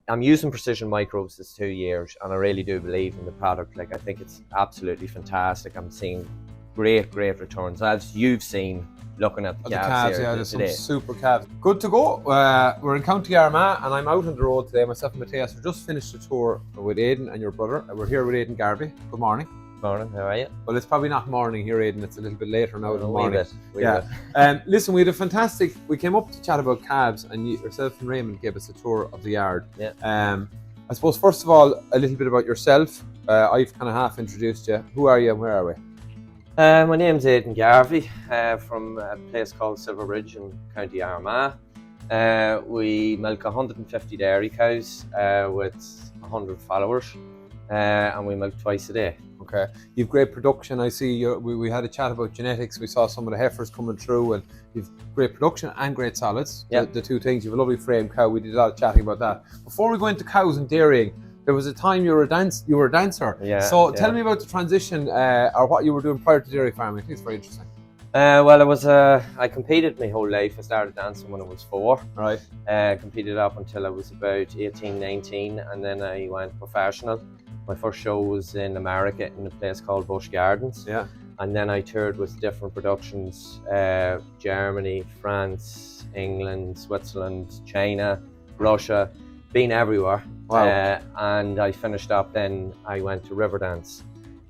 I'm using Precision Microbes this 2 years, and I really do believe in the product. Like, I think it's absolutely fantastic. I'm seeing great returns, as you've seen looking at the calves here yeah, there's today. some super calves. Good to go. We're in County Armagh, and I'm out on the road today. Myself and Matthias have just finished the tour with Aidan and your brother. We're here with Aidan Garvey. Good morning. Morning, how are you? Well, it's probably not morning here, Aidan. It's a little bit later now in the morning. Wee bit. Listen, we had a fantastic. We came up to chat about calves, and yourself and Raymond gave us a tour of the yard. Yeah. I suppose first of all, a little bit about yourself. I've kind of half introduced you. Who are you and where are we? My name's Aidan Garvey, from a place called Silver Ridge in County Armagh. We milk 150 dairy cows with 100 followers, and we milk twice a day. Okay, you've great production. I see we had a chat about genetics. We saw some of the heifers coming through, and you've great production and great solids. Yeah. The two things. You have a lovely frame cow. We did a lot of chatting about that. Before we go into cows and dairying, there was a time you were a dancer. Yeah. So tell me about the transition or what you were doing prior to dairy farming. I think it's very interesting. Well, I competed my whole life. I started dancing when I was 4. Right. Competed up until I was about 18, 19, and then I went professional. My first show was in America in a place called Busch Gardens. Yeah. And then I toured with different productions, Germany, France, England, Switzerland, China, Russia, been everywhere. Wow. And I finished up, then I went to Riverdance.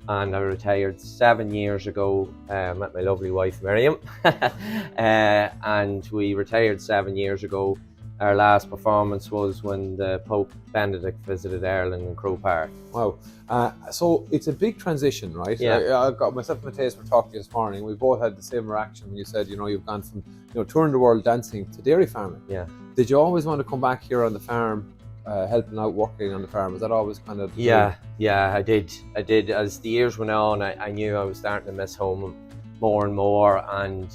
And I retired 7 years ago, met my lovely wife Miriam. And we retired 7 years ago. Our last performance was when the Pope Benedict visited Ireland in Croke Park. Wow. So it's a big transition, right? Yeah. I got myself and Matthias were talking this morning. We both had the same reaction when you said, you've gone from touring the world dancing to dairy farming. Yeah. Did you always want to come back here on the farm, helping out, working on the farm? Was that always kind of... Yeah, I did. As the years went on, I knew I was starting to miss home more and more, and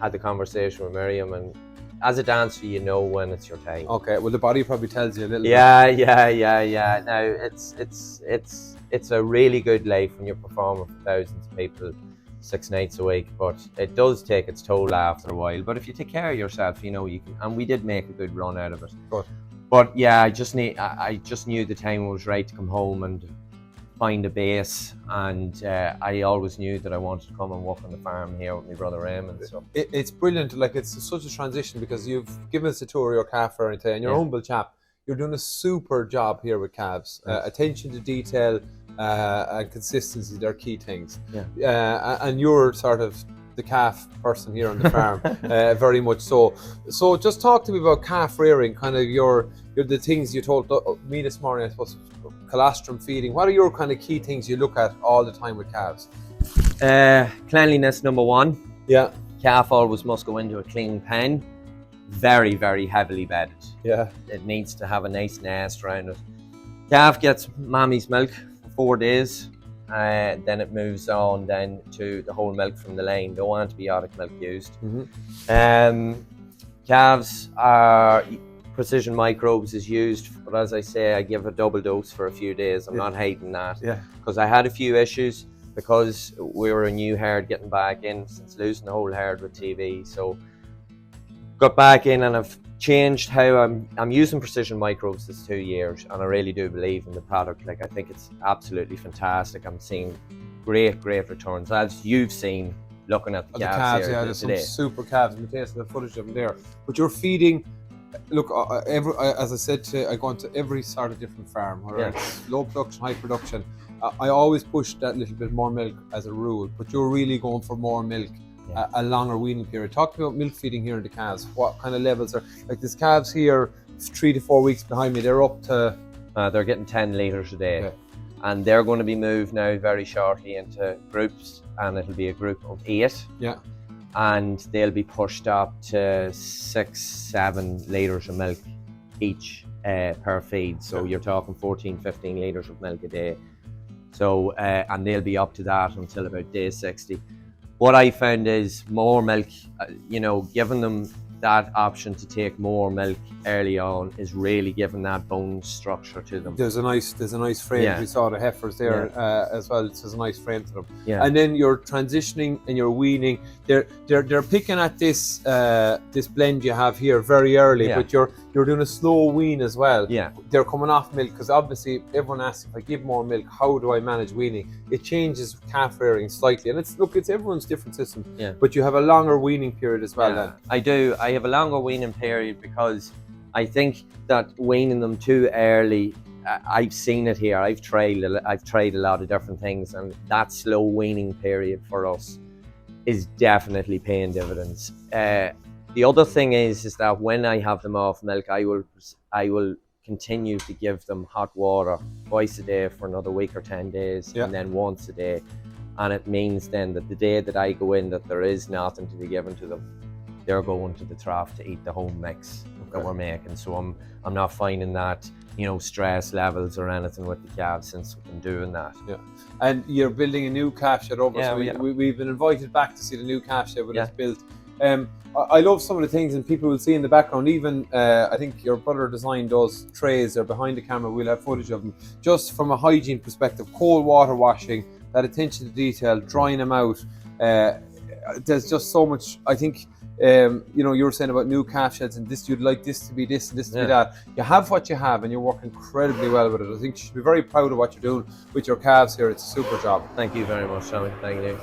had the conversation with Miriam. And as a dancer, you know when it's your time. Okay, well the body probably tells you a little bit. Yeah. Now it's a really good life when you're performing for thousands of people 6 nights a week, but it does take its toll after a while. But if you take care of yourself, you can. And we did make a good run out of it. Good. But yeah, I just knew the time was right to come home and find a base, and I always knew that I wanted to come and work on the farm here with my brother Raymond. So it's brilliant. Like, it's such a transition, because you've given us a tour of your calf and you're a humble chap. You're doing a super job here with calves. Attention to detail and consistency, they're key things. Yeah. And you're sort of the calf person here on the farm, very much so. So just talk to me about calf rearing, kind of the things you told me this morning, I suppose, colostrum feeding. What are your kind of key things you look at all the time with calves? Cleanliness, number one. Yeah. Calf always must go into a clean pen, very, very heavily bedded. Yeah. It needs to have a nice nest around it. Calf gets mommy's milk for 4 days. Then it moves on then to the whole milk from the line. No antibiotic milk used. Mm-hmm. Calves are Precision Microbes is used, but as I say, I give a double dose for a few days. I'm not hating that, because I had a few issues because we were a new herd getting back in since losing the whole herd with TV. So got back in, and I've changed how I'm using Precision Microbes this 2 years, and I really do believe in the product. Like, I think it's absolutely fantastic. I'm seing great returns, as you've seen looking at the calves here there's today. Some super calves. I'm tasting the footage of them there. But you're feeding. Look, as I said, I go into every sort of different farm, whether it's low production, high production. I always push that little bit more milk as a rule, but you're really going for more milk. A longer weaning period. Talk to me about milk feeding here in the calves. What kind of levels are, like, these calves here 3 to 4 weeks behind me, they're up to... they're getting 10 litres a day. And they're going to be moved now very shortly into groups, and it'll be a group of 8. Yeah. And they'll be pushed up to 6-7 litres of milk each per feed. So you're talking 14-15 litres of milk a day. So and they'll be up to that until about day 60. What I found is more milk, giving them that option to take more milk early on is really giving that bone structure to them. There's a nice frame. Yeah. We saw the heifers there as well. There's a nice frame to them. Yeah. And then you're transitioning and you're weaning. They're picking at this this blend you have here very early, but you're You're doing a slow wean as well. Yeah. They're coming off milk, because obviously everyone asks, if I give more milk, how do I manage weaning? It changes calf rearing slightly, and it's everyone's different system. Yeah. But you have a longer weaning period as well. Yeah, Then I do. I have a longer weaning period because I think that weaning them too early. I've seen it here. I've tried a lot of different things, and that slow weaning period for us is definitely paying dividends. The other thing is that when I have them off milk, I will continue to give them hot water twice a day for another week or 10 days, and then once a day. And it means then that the day that I go in, that there is nothing to be given to them, they're going to the trough to eat the home mix that we're making. So I'm not finding that, stress levels or anything with the calves since we've been doing that. Yeah. And you're building a new calf shed over. Yeah, so we've been invited back to see the new calf shed when it's built. I love some of the things, and people will see in the background, even I think your brother designed those trays. They're behind the camera. We'll have footage of them. Just from a hygiene perspective, cold water washing, that attention to detail, drying them out. There's just so much, I think. You were saying about new calf sheds, and this, you'd like this to be this and this to be that. You have what you have, and you work incredibly well with it. I think you should be very proud of what you're doing with your calves here. It's a super job. Thank you very much, Tommy. Thank you.